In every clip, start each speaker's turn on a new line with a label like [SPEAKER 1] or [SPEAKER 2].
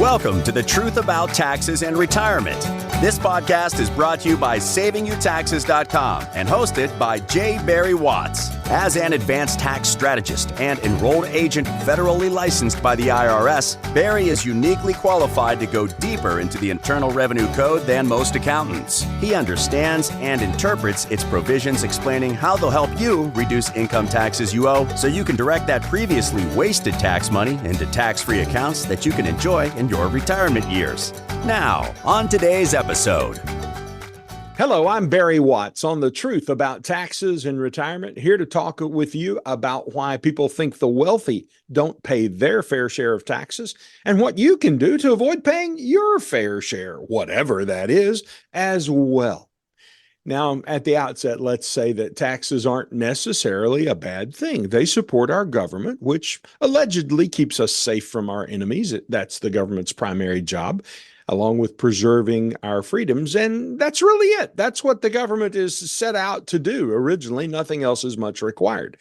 [SPEAKER 1] Welcome to The Truth About Taxes and Retirement. This podcast is brought to you by SavingYouTaxes.com and hosted by J. Barry Watts. As an advanced tax strategist and enrolled agent federally licensed by the IRS, Barry is uniquely qualified to go deeper into the Internal Revenue Code than most accountants. He understands and interprets its provisions, explaining how they'll help you reduce income taxes you owe so you can direct that previously wasted tax money into tax-free accounts that you can enjoy in your retirement years. Now, on today's episode.
[SPEAKER 2] Hello, I'm Barry Watts on The Truth About Taxes and Retirement, here to talk with you about why people think the wealthy don't pay their fair share of taxes and what you can do to avoid paying your fair share, whatever that is, as well. Now, at the outset, let's say that taxes aren't necessarily a bad thing. They support our government, which allegedly keeps us safe from our enemies. That's the government's primary job, along with preserving our freedoms. And that's really it. That's what the government is set out to do. Originally, nothing else is much required.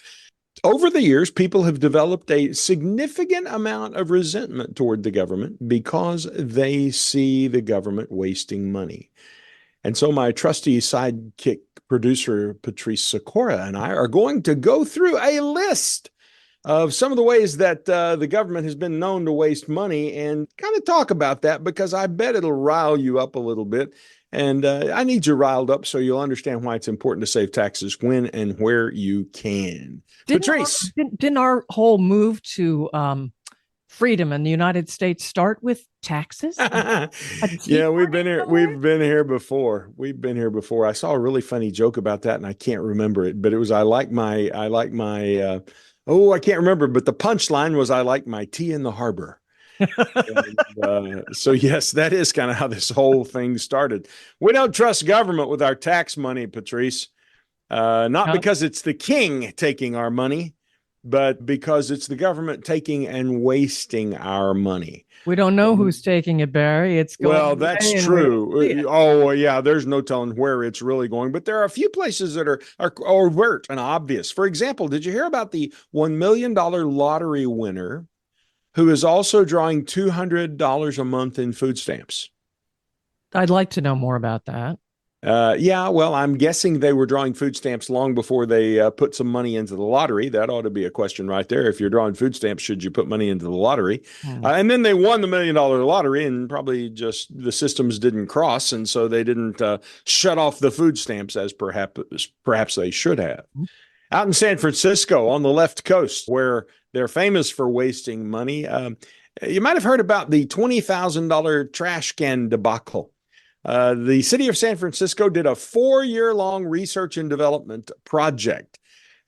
[SPEAKER 2] Over the years, people have developed a significant amount of resentment toward the government because they see the government wasting money. And so my trusty sidekick producer, Patrice Sikora, and I are going to go through a list of some of the ways that the government has been known to waste money and kind of talk about that, because I bet it'll rile you up a little bit. And I need you riled up so you'll understand why it's important to save taxes when and where you can. Patrice.
[SPEAKER 3] Didn't our whole move to freedom in the United States start with taxes?
[SPEAKER 2] Yeah, we've been here. We've been here before. I saw a really funny joke about that, and I can't remember it. But it was I can't remember. But the punchline was I like my tea in the harbor. So yes, that is kind of how this whole thing started. We don't trust government with our tax money, Patrice. Not because it's the king taking our money, but because it's the government taking and wasting our money.
[SPEAKER 3] We don't know who's taking it, Barry. It's going.
[SPEAKER 2] Well, that's true. Oh, yeah, there's no telling where it's really going. But there are a few places that are overt and obvious. For example, did you hear about the $1 million lottery winner who is also drawing $200 a month in food stamps?
[SPEAKER 3] I'd like to know more about that.
[SPEAKER 2] Yeah, well, I'm guessing they were drawing food stamps long before they put some money into the lottery. That ought to be a question right there. If you're drawing food stamps, should you put money into the lottery? And then they won the $1 million lottery, and probably just the systems didn't cross, and so they didn't shut off the food stamps as perhaps they should have. Out in San Francisco on the left coast, where they're famous for wasting money, you might have heard about the $20,000 trash can debacle. The city of San Francisco did a 4-year-long research and development project,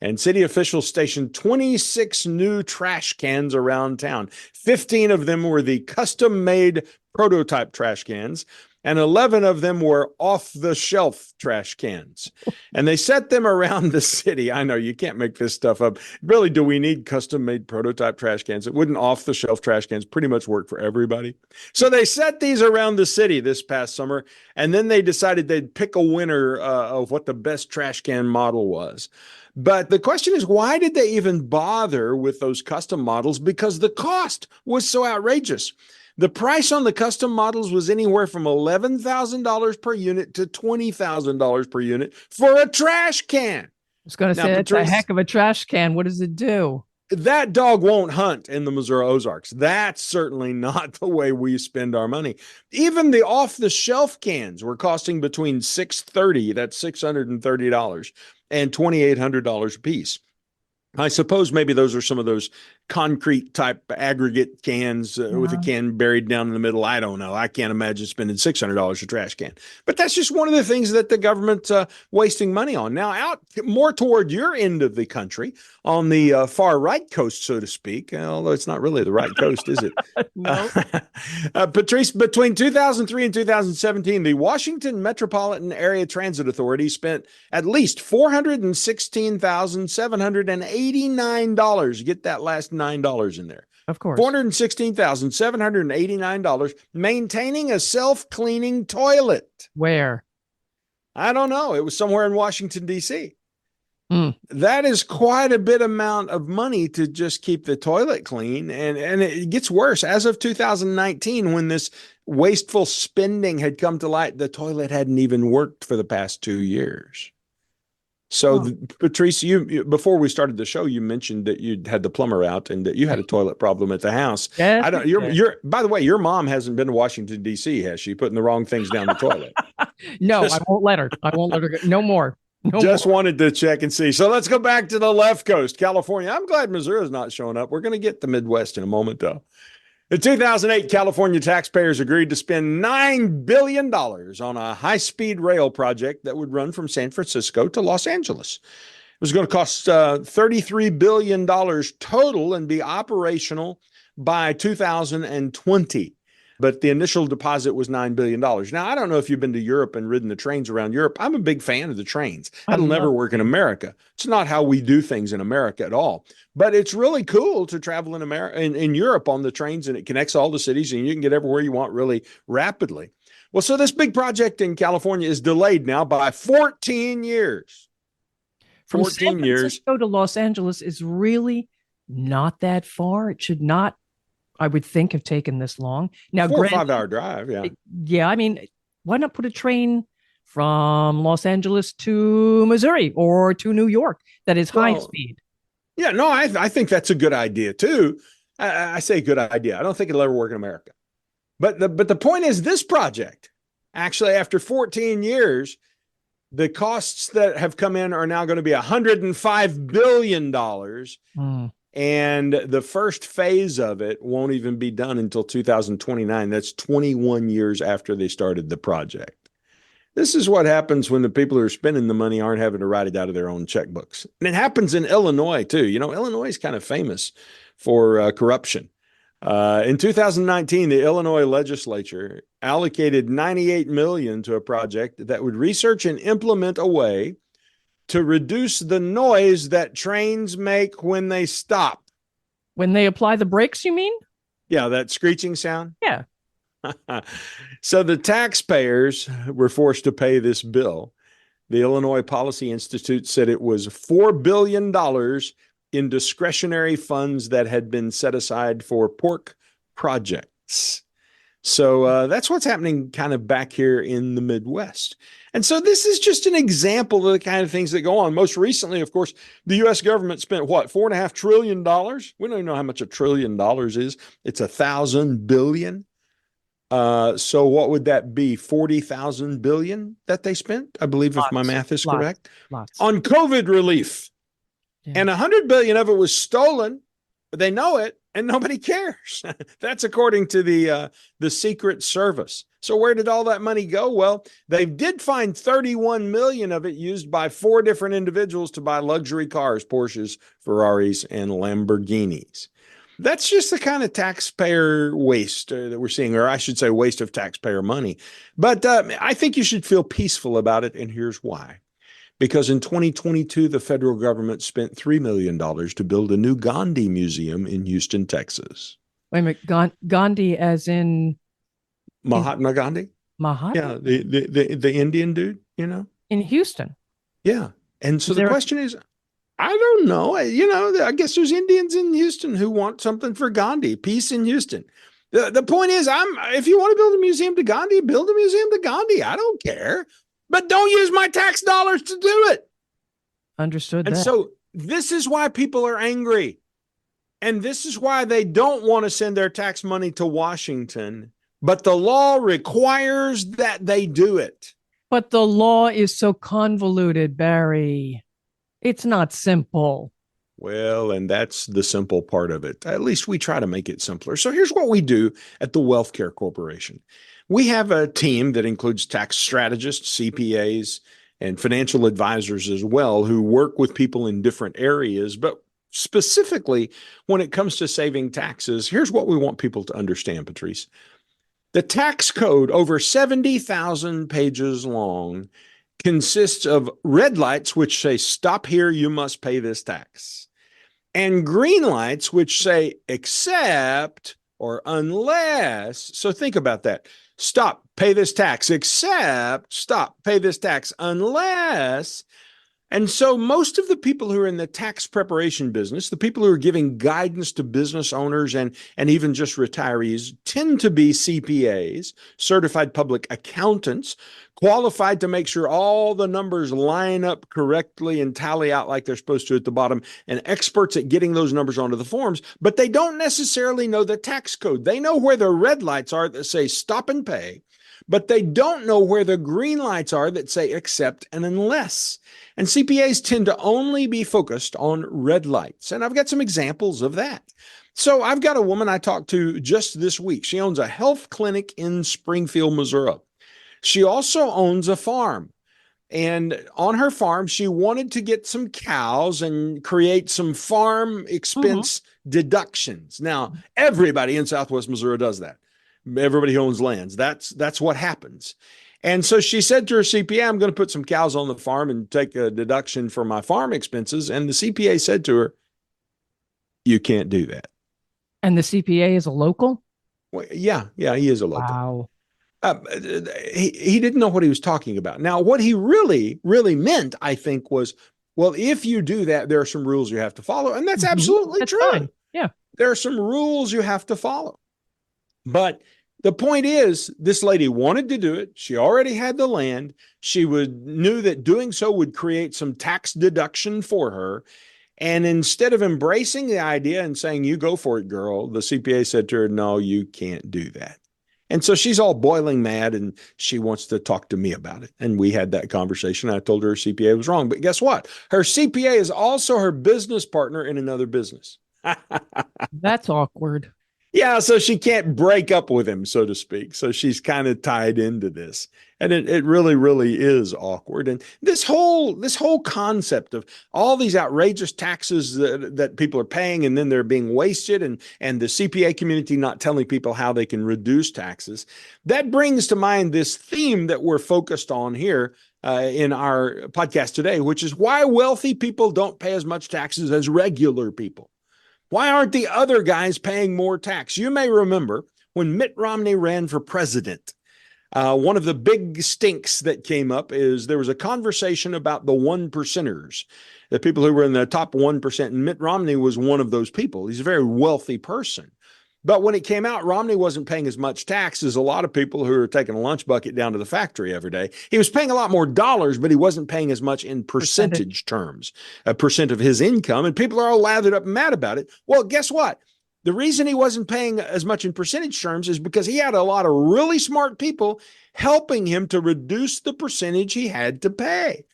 [SPEAKER 2] and city officials stationed 26 new trash cans around town. 15 of them were the custom-made prototype trash cans, and 11 of them were off-the-shelf trash cans. And they set them around the city. I know, you can't make this stuff up. Really, do we need custom-made prototype trash cans? It wouldn't off-the-shelf trash cans pretty much work for everybody. So they set these around the city this past summer, and then they decided they'd pick a winner of what the best trash can model was. But the question is, why did they even bother with those custom models? Because the cost was so outrageous. The price on the custom models was anywhere from $11,000 per unit to $20,000 per unit for a trash can.
[SPEAKER 3] I was going to say, it's a heck of a trash can. What does it do?
[SPEAKER 2] That dog won't hunt in the Missouri Ozarks. That's certainly not the way we spend our money. Even the off-the-shelf cans were costing between $630, that's $630, and $2,800 a piece. I suppose maybe those are some of those concrete type aggregate cans with a can buried down in the middle. I don't know. I can't imagine spending $600 a trash can. But that's just one of the things that the government's wasting money on. Now, out more toward your end of the country, on the far right coast, so to speak, although it's not really the right coast, is it?
[SPEAKER 3] No.
[SPEAKER 2] Patrice, between 2003 and 2017, the Washington Metropolitan Area Transit Authority spent at least $416,789. Get that last $9 in there.
[SPEAKER 3] Of course.
[SPEAKER 2] $416,789 maintaining a self-cleaning toilet.
[SPEAKER 3] Where?
[SPEAKER 2] I don't know. It was somewhere in Washington, D.C. That is quite a bit amount of money to just keep the toilet clean. And it gets worse. As of 2019, when this wasteful spending had come to light, the toilet hadn't even worked for the past 2 years. So, Patrice, you before we started the show, you mentioned that you had the plumber out and that you had a toilet problem at the house.
[SPEAKER 3] Yes,
[SPEAKER 2] I don't. You're. By the way, your mom hasn't been to Washington D.C., has she? Putting the wrong things down the toilet.
[SPEAKER 3] No, I won't let her. I won't let her go. No more.
[SPEAKER 2] Just wanted to check and see. So let's go back to the left coast, California. I'm glad Missouri's not showing up. We're going to get the Midwest in a moment, though. In 2008, California taxpayers agreed to spend $9 billion on a high-speed rail project that would run from San Francisco to Los Angeles. It was going to cost $33 billion total and be operational by 2020. But the initial deposit was $9 billion. Now, I don't know if you've been to Europe and ridden the trains around Europe. I'm a big fan of the trains. That'll never work in America. It's not how we do things in America at all. But it's really cool to travel in America, in Europe on the trains, and it connects all the cities, and you can get everywhere you want really rapidly. Well, so this big project in California is delayed now by 14 years.
[SPEAKER 3] From San Francisco to Los Angeles is really not that far. It should not, I would think, have taken this long. Now,
[SPEAKER 2] 4 or 5 hour drive. Yeah.
[SPEAKER 3] Yeah. I mean, why not put a train from Los Angeles to Missouri or to New York that is high speed?
[SPEAKER 2] Yeah, no, I think that's a good idea too. I say good idea. I don't think it'll ever work in America. But the point is, this project, actually, after 14 years, the costs that have come in are now going to be $105 billion. And the first phase of it won't even be done until 2029. That's 21 years after they started the project. This is what happens when the people who are spending the money aren't having to write it out of their own checkbooks. And it happens in Illinois, too. You know, Illinois is kind of famous for corruption. In 2019, the Illinois legislature allocated $98 million to a project that would research and implement a way to reduce the noise that trains make when they stop.
[SPEAKER 3] When they apply the brakes, you mean?
[SPEAKER 2] Yeah, that screeching sound.
[SPEAKER 3] Yeah.
[SPEAKER 2] So the taxpayers were forced to pay this bill. The Illinois Policy Institute said it was $4 billion in discretionary funds that had been set aside for pork projects. So that's what's happening kind of back here in the Midwest. And so this is just an example of the kind of things that go on. Most recently, of course, the U.S. government spent what, $4.5 trillion? We don't even know how much $1 trillion is. It's 1,000 billion. So what would that be? 40,000 billion that they spent, I believe, if my math is correct, on COVID relief. Yeah. And 100 billion of it was stolen. But they know it and nobody cares. That's according to the Secret Service. So where did all that money go? Well, they did find 31 million of it used by 4 different individuals to buy luxury cars, Porsches, Ferraris, and Lamborghinis. That's just the kind of taxpayer waste that we're seeing, or I should say waste of taxpayer money. But I think you should feel peaceful about it, and here's why. Because in 2022, the federal government spent $3 million to build a new Gandhi Museum in Houston, Texas.
[SPEAKER 3] Wait a minute, Gandhi as in?
[SPEAKER 2] Mahatma Gandhi?
[SPEAKER 3] Mahatma?
[SPEAKER 2] Yeah, the Indian dude, you know?
[SPEAKER 3] In Houston?
[SPEAKER 2] Yeah. And so the question is, I don't know. You know, I guess there's Indians in Houston who want something for Gandhi, peace in Houston. The point is, if you want to build a museum to Gandhi, build a museum to Gandhi. I don't care. But don't use my tax dollars to do it.
[SPEAKER 3] Understood.
[SPEAKER 2] And so this is why people are angry. And this is why they don't want to send their tax money to Washington. But the law requires that they do it.
[SPEAKER 3] But the law is so convoluted, Barry. It's not simple.
[SPEAKER 2] Well, and that's the simple part of it. At least we try to make it simpler. So here's what we do at the Wealth Care Corporation. We have a team that includes tax strategists, CPAs, and financial advisors as well, who work with people in different areas. But specifically, when it comes to saving taxes, here's what we want people to understand, Patrice. The tax code, over 70,000 pages long, consists of red lights, which say, stop here, you must pay this tax, and green lights, which say, except or unless. So think about that. Stop, pay this tax, except, stop, pay this tax, unless And so most of the people who are in the tax preparation business, the people who are giving guidance to business owners and even just retirees, tend to be CPAs, certified public accountants, qualified to make sure all the numbers line up correctly and tally out like they're supposed to at the bottom, and experts at getting those numbers onto the forms, but they don't necessarily know the tax code. They know where the red lights are that say stop and pay, but they don't know where the green lights are that say accept and unless. And CPAs tend to only be focused on red lights. And I've got some examples of that. So I've got a woman I talked to just this week. She owns a health clinic in Springfield, Missouri. She also owns a farm. And on her farm, she wanted to get some cows and create some farm expense deductions. Now, everybody in Southwest Missouri does that. Everybody who owns lands. That's what happens. And so she said to her CPA, I'm going to put some cows on the farm and take a deduction for my farm expenses. And the CPA said to her, you can't do that.
[SPEAKER 3] And the CPA is a local?
[SPEAKER 2] Well, yeah, he is a local.
[SPEAKER 3] Wow.
[SPEAKER 2] He didn't know what he was talking about. Now, what he really, really meant, I think, was, well, if you do that, there are some rules you have to follow. And that's absolutely
[SPEAKER 3] That's
[SPEAKER 2] true.
[SPEAKER 3] fine. Yeah.
[SPEAKER 2] There are some rules you have to follow. But the point is, this lady wanted to do it. She already had the land. She knew that doing so would create some tax deduction for her. And instead of embracing the idea and saying, you go for it, girl, the CPA said to her, no, you can't do that. And so she's all boiling mad and she wants to talk to me about it. And we had that conversation. I told her CPA was wrong. But guess what? Her CPA is also her business partner in another business.
[SPEAKER 3] That's awkward.
[SPEAKER 2] Yeah, so she can't break up with him, so to speak. So she's kind of tied into this. And it really, really is awkward. And this whole concept of all these outrageous taxes that people are paying and then they're being wasted, and the CPA community not telling people how they can reduce taxes, that brings to mind this theme that we're focused on here in our podcast today, which is why wealthy people don't pay as much taxes as regular people. Why aren't the other guys paying more tax? You may remember when Mitt Romney ran for president, one of the big stinks that came up is there was a conversation about the one percenters, the people who were in the top 1%. And Mitt Romney was one of those people. He's a very wealthy person. But when it came out, Romney wasn't paying as much tax as a lot of people who are taking a lunch bucket down to the factory every day. He was paying a lot more dollars, but he wasn't paying as much in percentage terms, a percent of his income. And people are all lathered up and mad about it. Well, guess what? The reason he wasn't paying as much in percentage terms is because he had a lot of really smart people helping him to reduce the percentage he had to pay.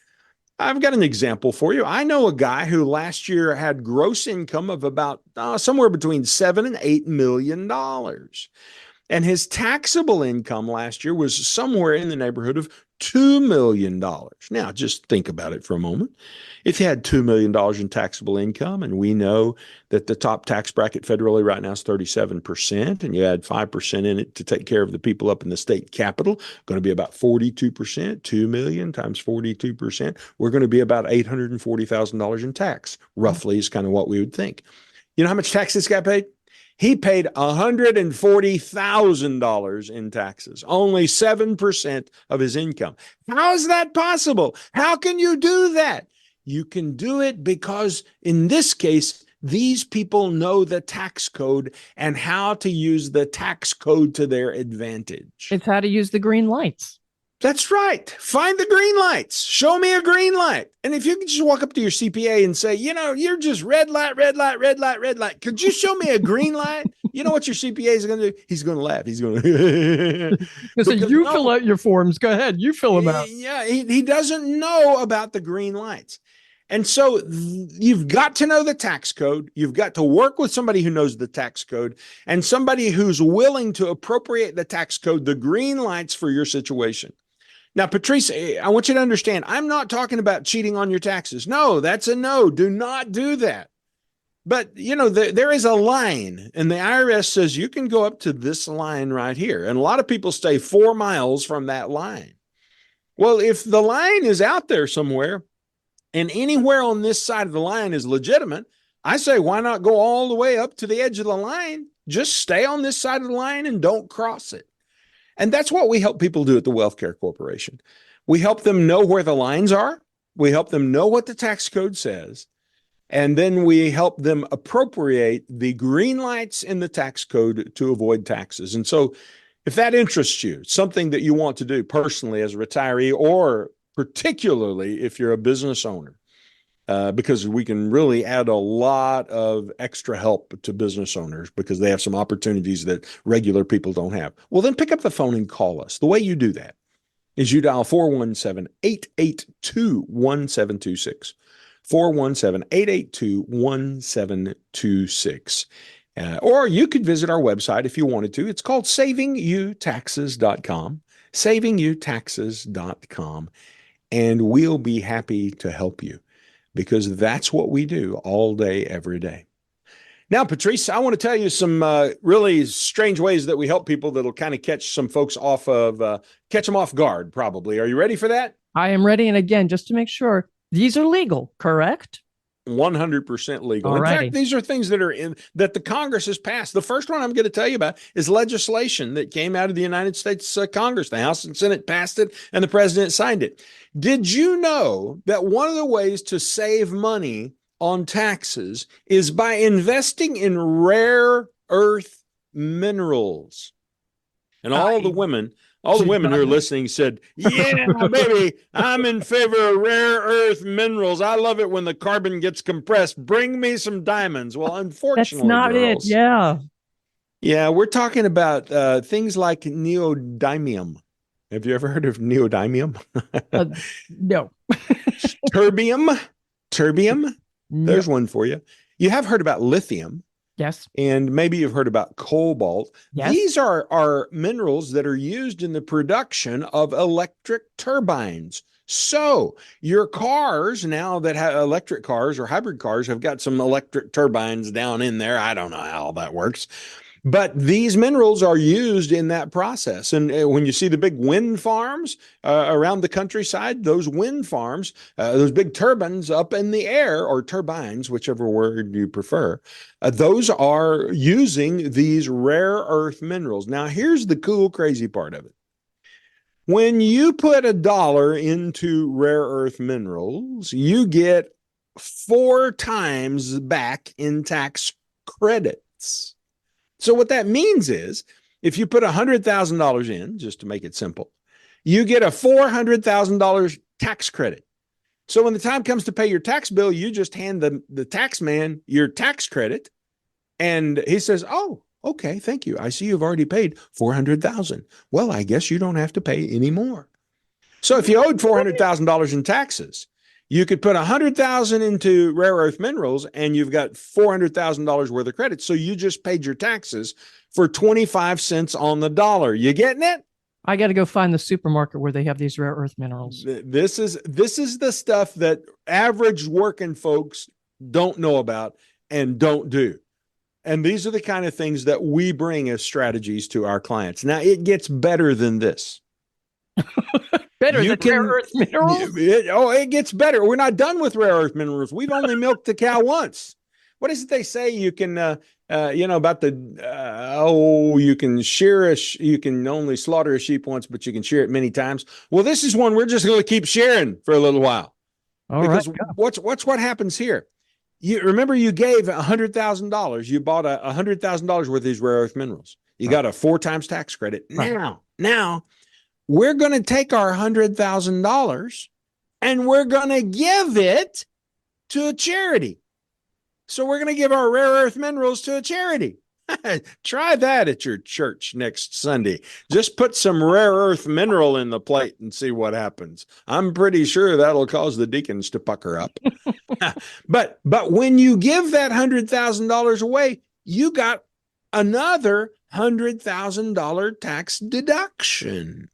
[SPEAKER 2] I've got an example for you. I know a guy who last year had gross income of about somewhere between $7 and $8 million. And his taxable income last year was somewhere in the neighborhood of $2 million. Now, just think about it for a moment. If you had $2 million in taxable income, and we know that the top tax bracket federally right now is 37%, and you add 5% in it to take care of the people up in the state capitol, going to be about 42%, 2 million times 42%. We're going to be about $840,000 in tax, roughly is kind of what we would think. You know how much tax this guy paid? He paid $140,000 in taxes, only 7% of his income. How is that possible? How can you do that? You can do it because, in this case, these people know the tax code and how to use the tax code to their advantage.
[SPEAKER 3] It's how to use the green lights.
[SPEAKER 2] That's right. Find the green lights. Show me a green light. And if you can just walk up to your CPA and say, you know, you're just red light, red light, red light, red light. Could you show me a green light? You know what your CPA is going to do? He's going to laugh. He's going to.
[SPEAKER 3] So you fill out your forms. Go ahead. You fill them out.
[SPEAKER 2] Yeah. He doesn't know about the green lights. And so you've got to know the tax code. You've got to work with somebody who knows the tax code and somebody who's willing to appropriate the tax code, the green lights for your situation. Now, Patrice, I want you to understand, I'm not talking about cheating on your taxes. No, that's a no. Do not do that. But, you know, there is a line, and the IRS says you can go up to this line right here. And a lot of people stay 4 miles from that line. Well, if the line is out there somewhere and anywhere on this side of the line is legitimate, I say, why not go all the way up to the edge of the line? Just stay on this side of the line and don't cross it. And that's what we help people do at the Wealth Care Corporation. We help them know where the lines are. We help them know what the tax code says. And then we help them appropriate the green lights in the tax code to avoid taxes. And so if that interests you, something that you want to do personally as a retiree, or particularly if you're a business owner, because we can really add a lot of extra help to business owners because they have some opportunities that regular people don't have. Well, then pick up the phone and call us. The way you do that is you dial 417-882-1726. 417-882-1726. Or you could visit our website if you wanted to. It's called savingyou.taxes.com, savingyou.taxes.com, and we'll be happy to help you because that's what we do all day, every day. Now, Patrice, I want to tell you some really strange ways that we help people that'll kind of catch some folks catch them off guard, probably. Are you ready for that?
[SPEAKER 3] I am ready. And again, just to make sure, these are legal, correct?
[SPEAKER 2] 100% legal.
[SPEAKER 3] Alrighty.
[SPEAKER 2] In fact, these are things that the Congress has passed. The first one I'm going to tell you about is legislation that came out of the United States Congress. The House and Senate passed it, and the president signed it. Did you know that one of the ways to save money on taxes is by investing in rare earth minerals? And all the women who are listening said, yeah, baby, I'm in favor of rare earth minerals. I love it when the carbon gets compressed. Bring me some diamonds. Well, unfortunately,
[SPEAKER 3] that's not
[SPEAKER 2] girls,
[SPEAKER 3] it. Yeah.
[SPEAKER 2] Yeah, we're talking about things like neodymium. Have you ever heard of neodymium?
[SPEAKER 3] No.
[SPEAKER 2] Terbium.
[SPEAKER 3] No.
[SPEAKER 2] There's one for you. You have heard about lithium.
[SPEAKER 3] Yes.
[SPEAKER 2] And maybe you've heard about cobalt.
[SPEAKER 3] Yes.
[SPEAKER 2] These are minerals that are used in the production of electric turbines. So your cars now that have electric cars or hybrid cars have got some electric turbines down in there. I don't know how that works. But these minerals are used in that process. And when you see the big wind farms around the countryside, those wind farms, those big turbines up in the air, or turbines, whichever word you prefer, those are using these rare earth minerals. Now, here's the cool, crazy part of it. When you put $1 into rare earth minerals, you get 4 times back in tax credits. So what that means is if you put $100,000 in, just to make it simple, you get a $400,000 tax credit. So when the time comes to pay your tax bill, you just hand the tax man your tax credit. And he says, oh, okay, thank you. I see you've already paid $400,000. Well, I guess you don't have to pay any more. So if you owed $400,000 in taxes, you could put $100,000 into rare earth minerals and you've got $400,000 worth of credit. So you just paid your taxes for 25 cents on the dollar. You getting it?
[SPEAKER 3] I got to go find the supermarket where they have these rare earth minerals.
[SPEAKER 2] This is the stuff that average working folks don't know about and don't do. And these are the kind of things that we bring as strategies to our clients. Now, it gets better than this.
[SPEAKER 3] Better than rare earth minerals?
[SPEAKER 2] It gets better. We're not done with rare earth minerals. We've only milked the cow once. What is it they say? You can, about you can you can only slaughter a sheep once, but you can shear it many times. Well, this is one we're just going to keep sharing for a little while. Because what happens here? You remember you gave $100,000. You bought $100,000 worth of these rare earth minerals. You got a 4 times tax credit. Right. Now we're going to take our $100,000 and we're going to give it to a charity. So we're going to give our rare earth minerals to a charity. Try that at your church next Sunday. Just put some rare earth mineral in the plate and see what happens. I'm pretty sure that'll cause the deacons to pucker up. But when you give that $100,000 away, you got another $100,000 tax deduction.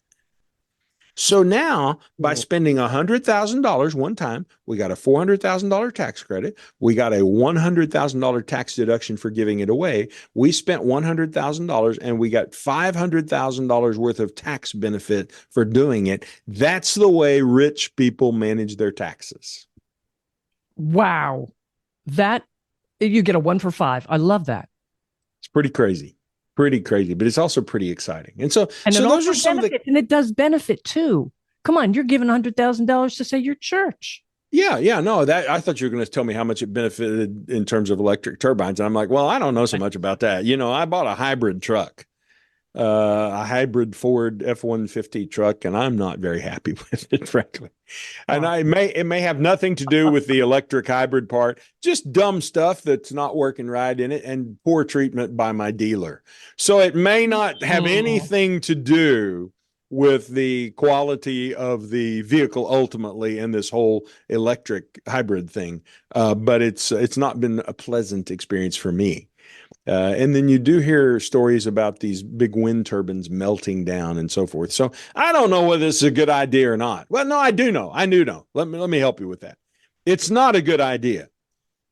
[SPEAKER 2] So now, by spending $100,000 one time, we got a $400,000 tax credit. We got a $100,000 tax deduction for giving it away. We spent $100,000 and we got $500,000 worth of tax benefit for doing it. That's the way rich people manage their taxes.
[SPEAKER 3] Wow. That, you get a 1 for 5. I love that.
[SPEAKER 2] It's pretty crazy. Pretty crazy, but it's also pretty exciting. And so those are some of the,
[SPEAKER 3] and it does benefit too. Come on, you're giving $100,000 to say your church.
[SPEAKER 2] Yeah, no, that I thought you were going to tell me how much it benefited in terms of electric turbines. And I'm like, well, I don't know so much about that. I bought a hybrid truck, a hybrid Ford F-150 truck, and I'm not very happy with it, frankly. And it may have nothing to do with the electric hybrid part, just dumb stuff that's not working right in it and poor treatment by my dealer. So it may not have anything to do with the quality of the vehicle ultimately in this whole electric hybrid thing. But it's not been a pleasant experience for me. And then you do hear stories about these big wind turbines melting down and so forth. So I don't know whether this is a good idea or not. Well, no, I do know. I do know. Let me help you with that. It's not a good idea,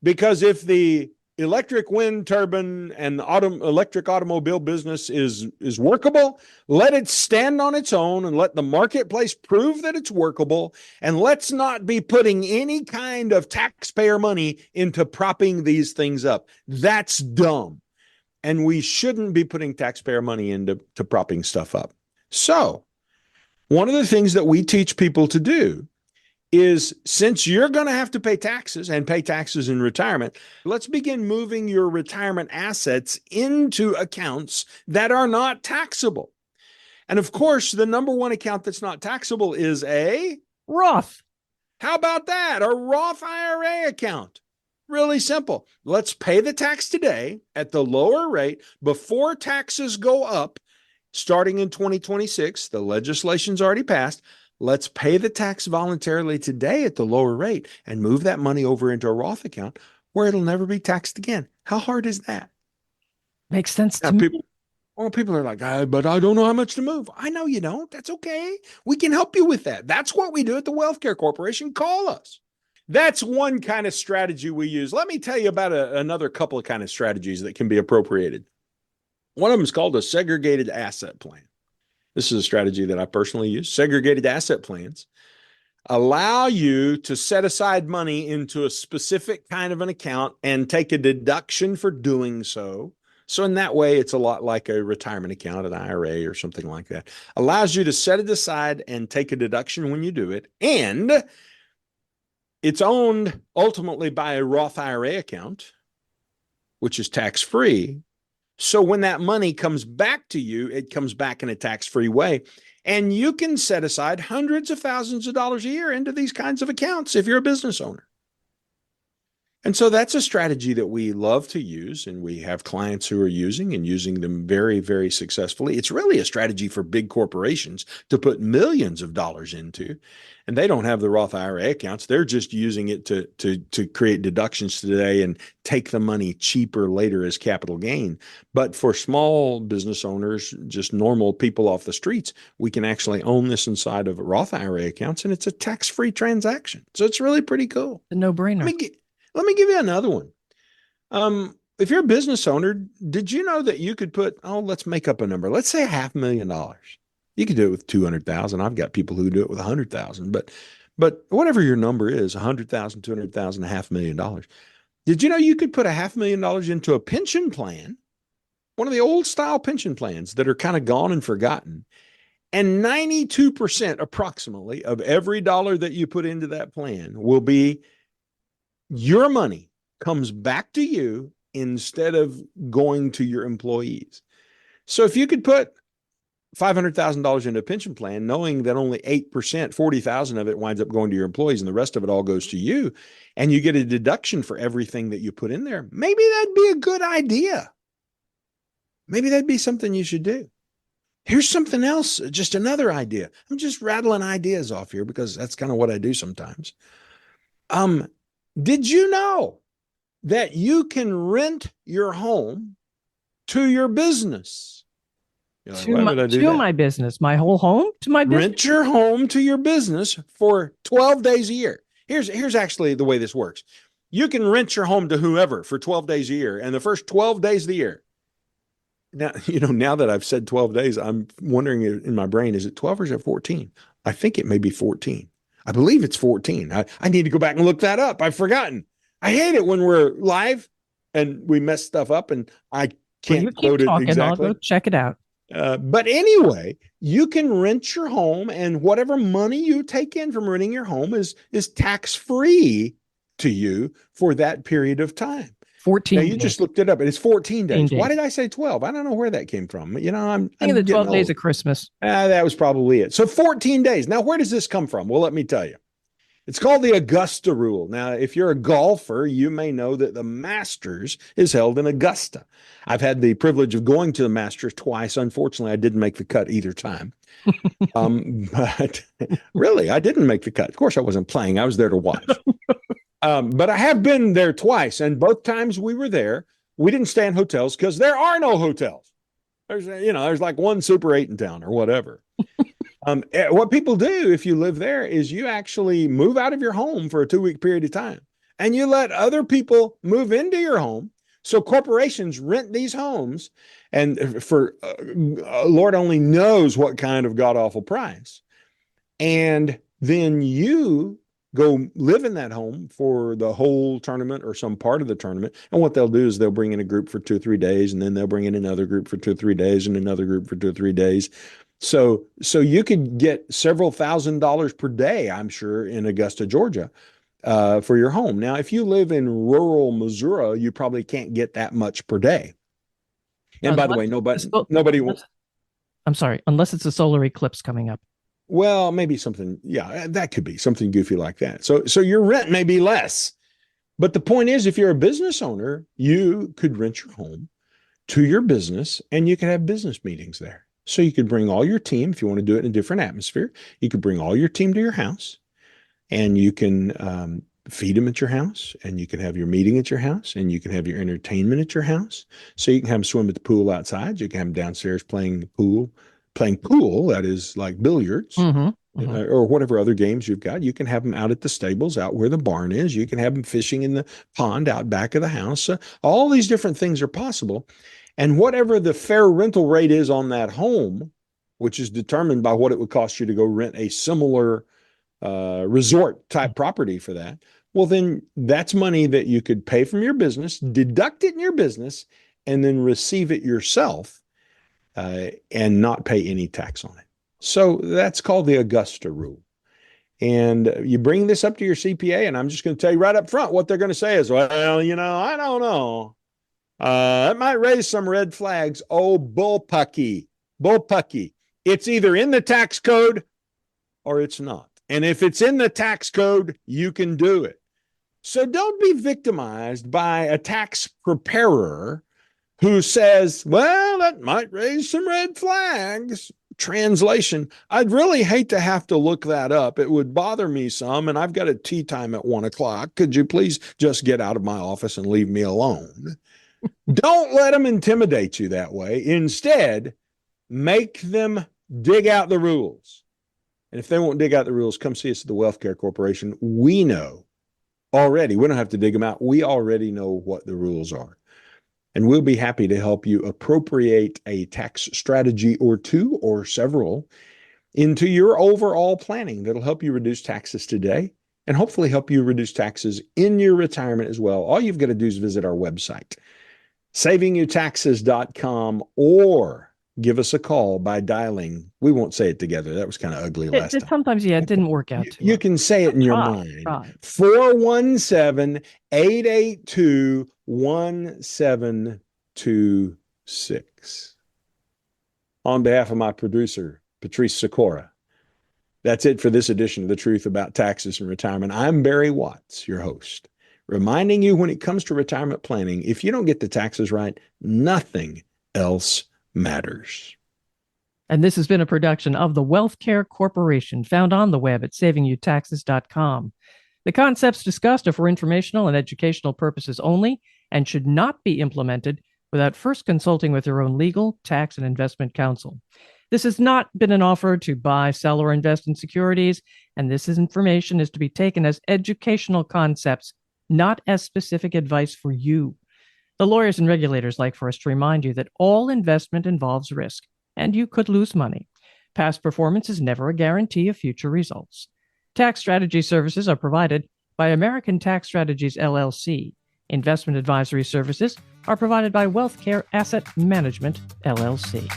[SPEAKER 2] because if the electric wind turbine and the electric automobile business is workable, let it stand on its own and let the marketplace prove that it's workable. And let's not be putting any kind of taxpayer money into propping these things up. That's dumb. And we shouldn't be putting taxpayer money into propping stuff up. So one of the things that we teach people to do is, since you're going to have to pay taxes and pay taxes in retirement, let's begin moving your retirement assets into accounts that are not taxable. And of course, the number one account that's not taxable is a
[SPEAKER 3] Roth.
[SPEAKER 2] How about that? A Roth IRA account. Really simple. Let's pay the tax today at the lower rate before taxes go up starting in 2026. The legislation's already passed. Let's pay the tax voluntarily today at the lower rate and move that money over into a Roth account where it'll never be taxed again. How hard is that?
[SPEAKER 3] Makes sense to me.
[SPEAKER 2] People are like, but I don't know how much to move. I know you don't. That's okay. We can help you with that. That's what we do at the Wealth Care Corporation. Call us. That's one kind of strategy we use. Let me tell you about another couple of kind of strategies that can be appropriated. One of them is called a segregated asset plan. This is a strategy that I personally use. Segregated asset plans allow you to set aside money into a specific kind of an account and take a deduction for doing so. So in that way, it's a lot like a retirement account, an IRA or something like that. Allows you to set it aside and take a deduction when you do it. And it's owned ultimately by a Roth IRA account, which is tax-free. So when that money comes back to you, it comes back in a tax-free way. And you can set aside hundreds of thousands of dollars a year into these kinds of accounts if you're a business owner. And so that's a strategy that we love to use, and we have clients who are using them very, very successfully. It's really a strategy for big corporations to put millions of dollars into, and they don't have the Roth IRA accounts. They're just using it to create deductions today and take the money cheaper later as capital gain. But for small business owners, just normal people off the streets, we can actually own this inside of Roth IRA accounts, and it's a tax-free transaction. So it's really pretty cool.
[SPEAKER 3] A no-brainer.
[SPEAKER 2] Let me give you another one. If you're a business owner, did you know that you could put, let's make up a number. Let's say $500,000. You could do it with 200,000. I've got people who do it with 100,000, but whatever your number is, 100,000, 200,000, $500,000. Did you know you could put $500,000 into a pension plan, one of the old style pension plans that are kind of gone and forgotten, and 92% approximately of every dollar that you put into that plan will be your money comes back to you instead of going to your employees. So if you could put $500,000 into a pension plan, knowing that only 8%, 40,000 of it winds up going to your employees and the rest of it all goes to you, and you get a deduction for everything that you put in there, maybe that'd be a good idea. Maybe that'd be something you should do. Here's something else, just another idea. I'm just rattling ideas off here because that's kind of what I do sometimes. Did you know that you can rent your home to your business? Like,
[SPEAKER 3] to my business, my whole home to my business.
[SPEAKER 2] Rent your home to your business for 12 days a year. Here's actually the way this works. You can rent your home to whoever for 12 days a year, and the first 12 days of the year. Now that I've said 12 days, I'm wondering in my brain, is it 12 or is it 14? I think it may be 14. I believe it's 14. I need to go back and look that up. I've forgotten. I hate it when we're live and we mess stuff up and I can't quote it exactly.
[SPEAKER 3] I'll go check it out.
[SPEAKER 2] But anyway, you can rent your home, and whatever money you take in from renting your home is tax-free to you for that period of time.
[SPEAKER 3] 14
[SPEAKER 2] Now, you
[SPEAKER 3] days.
[SPEAKER 2] just looked it up, and it's 14 days.
[SPEAKER 3] 14 days.
[SPEAKER 2] Why did I say 12? I don't know where that came from. I'm
[SPEAKER 3] Think of the 12 days
[SPEAKER 2] old.
[SPEAKER 3] of Christmas.
[SPEAKER 2] That was probably it. So 14 days. Now, where does this come from? Well, let me tell you. It's called the Augusta Rule. Now, if you're a golfer, you may know that the Masters is held in Augusta. I've had the privilege of going to the Masters twice. Unfortunately, I didn't make the cut either time. But really, I didn't make the cut. Of course, I wasn't playing. I was there to watch. But I have been there twice, and both times we were there, we didn't stay in hotels because there are no hotels. There's like one Super 8 in town or whatever. What people do if you live there is you actually move out of your home for a 2-week period of time, and you let other people move into your home. So corporations rent these homes, and for Lord only knows what kind of god-awful price. And then you go live in that home for the whole tournament or some part of the tournament. And what they'll do is they'll bring in a group for 2 or 3 days, and then they'll bring in another group for 2 or 3 days, and another group for 2 or 3 days. So you could get several $1,000s per day, I'm sure, in Augusta, Georgia, for your home. Now, if you live in rural Missouri, you probably can't get that much per day. And by the way, nobody wants.
[SPEAKER 3] I'm sorry, unless it's a solar eclipse coming up.
[SPEAKER 2] Well, maybe something. Yeah, that could be something goofy like that. So your rent may be less. But the point is, if you're a business owner, you could rent your home to your business, and you could have business meetings there. So you could bring all your team, if you want to do it in a different atmosphere, you could bring all your team to your house, and you can feed them at your house, and you can have your meeting at your house, and you can have your entertainment at your house. So you can have them swim at the pool outside. You can have them downstairs playing pool, that is like billiards, or whatever other games you've got. You can have them out at the stables, out where the barn is. You can have them fishing in the pond out back of the house. All these different things are possible. And whatever the fair rental rate is on that home, which is determined by what it would cost you to go rent a similar resort type property for that, well, then that's money that you could pay from your business, deduct it in your business, and then receive it yourself and not pay any tax on it. So that's called the Augusta Rule. And you bring this up to your CPA, and I'm just going to tell you right up front, what they're going to say is, well, I don't know. It might raise some red flags. Oh, bullpucky. It's either in the tax code or it's not. And if it's in the tax code, you can do it. So don't be victimized by a tax preparer who says, well, that might raise some red flags. Translation, I'd really hate to have to look that up. It would bother me some, and I've got a tea time at 1:00. Could you please just get out of my office and leave me alone? Don't let them intimidate you that way. Instead, make them dig out the rules. And if they won't dig out the rules, come see us at the Wealth Care Corporation. We know already. We don't have to dig them out. We already know what the rules are. And we'll be happy to help you appropriate a tax strategy or two or several into your overall planning that'll help you reduce taxes today and hopefully help you reduce taxes in your retirement as well. All you've got to do is visit our website, savingyouTaxes.com, or give us a call by dialing. We won't say it together. That was kind of ugly last time.
[SPEAKER 3] Sometimes, it didn't work out too
[SPEAKER 2] You can say it in your mind. 417-882-1726. On behalf of my producer, Patrice Sikora, that's it for this edition of The Truth About Taxes and Retirement. I'm Barry Watts, your host, reminding you when it comes to retirement planning, if you don't get the taxes right, nothing else matters.
[SPEAKER 3] And this has been a production of the Wealth Care Corporation, found on the web at savingyouTaxes.com. The concepts discussed are for informational and educational purposes only and should not be implemented without first consulting with your own legal, tax, and investment counsel. This has not been an offer to buy, sell, or invest in securities, and this information is to be taken as educational concepts, not as specific advice for you. The lawyers and regulators like for us to remind you that all investment involves risk, and you could lose money. Past performance is never a guarantee of future results. Tax strategy services are provided by American Tax Strategies, LLC. Investment advisory services are provided by Wealth Care Asset Management, LLC.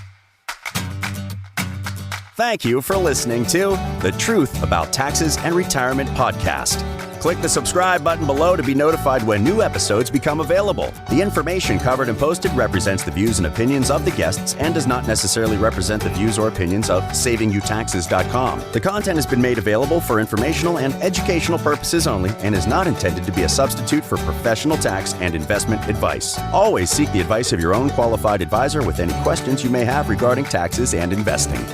[SPEAKER 1] Thank you for listening to The Truth About Taxes and Retirement podcast. Click the subscribe button below to be notified when new episodes become available. The information covered and posted represents the views and opinions of the guests and does not necessarily represent the views or opinions of SavingYouTaxes.com. The content has been made available for informational and educational purposes only and is not intended to be a substitute for professional tax and investment advice. Always seek the advice of your own qualified advisor with any questions you may have regarding taxes and investing.